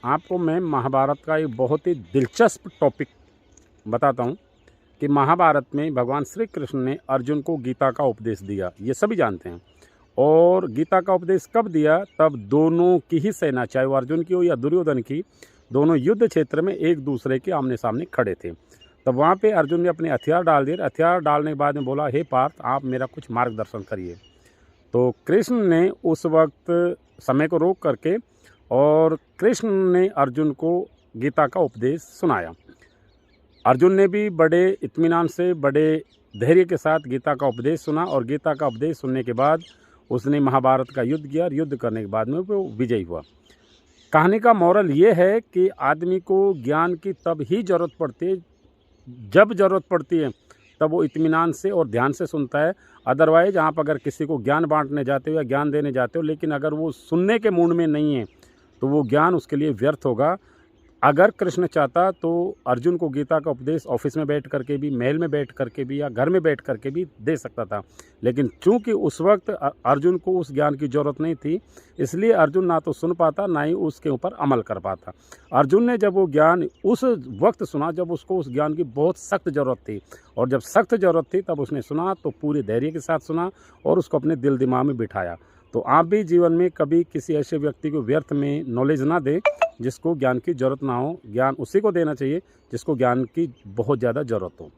आपको मैं महाभारत का एक बहुत ही दिलचस्प टॉपिक बताता हूँ कि महाभारत में भगवान श्री कृष्ण ने अर्जुन को गीता का उपदेश दिया, ये सभी जानते हैं। और गीता का उपदेश कब दिया? तब दोनों की ही सेना, चाहे वो अर्जुन की हो या दुर्योधन की, दोनों युद्ध क्षेत्र में एक दूसरे के आमने सामने खड़े थे। तब वहाँ पे अर्जुन ने अपने हथियार डाल दिए। हथियार डालने के बाद में बोला, हे पार्थ, आप मेरा कुछ मार्गदर्शन करिए। तो कृष्ण ने उस वक्त समय को रोक करके और कृष्ण ने अर्जुन को गीता का उपदेश सुनाया। अर्जुन ने भी बड़े इत्मीनान से, बड़े धैर्य के साथ गीता का उपदेश सुना और गीता का उपदेश सुनने के बाद उसने महाभारत का युद्ध किया और युद्ध करने के बाद में वो विजयी हुआ। कहानी का मोरल ये है कि आदमी को ज्ञान की तब ही ज़रूरत पड़ती है, जब ज़रूरत पड़ती है तब वो इत्मीनान से और ध्यान से सुनता है। अदरवाइज़ आप अगर किसी को ज्ञान बांटने जाते हो या ज्ञान देने जाते हो, लेकिन अगर वो सुनने के मूड में नहीं है तो वो ज्ञान उसके लिए व्यर्थ होगा। अगर कृष्ण चाहता तो अर्जुन को गीता का उपदेश ऑफिस में बैठ करके भी, महल में बैठ करके भी या घर में बैठ करके भी दे सकता था, लेकिन चूंकि उस वक्त अर्जुन को उस ज्ञान की ज़रूरत नहीं थी, इसलिए अर्जुन ना तो सुन पाता ना ही उसके ऊपर अमल कर पाता। अर्जुन ने जब वो ज्ञान उस वक्त सुना जब उसको उस ज्ञान की बहुत सख्त ज़रूरत थी, और जब सख्त ज़रूरत थी तब उसने सुना तो पूरे धैर्य के साथ सुना और उसको अपने दिल दिमाग में बिठाया। तो आप भी जीवन में कभी किसी ऐसे व्यक्ति को व्यर्थ में नॉलेज ना दें जिसको ज्ञान की ज़रूरत ना हो। ज्ञान उसी को देना चाहिए जिसको ज्ञान की बहुत ज़्यादा ज़रूरत हो।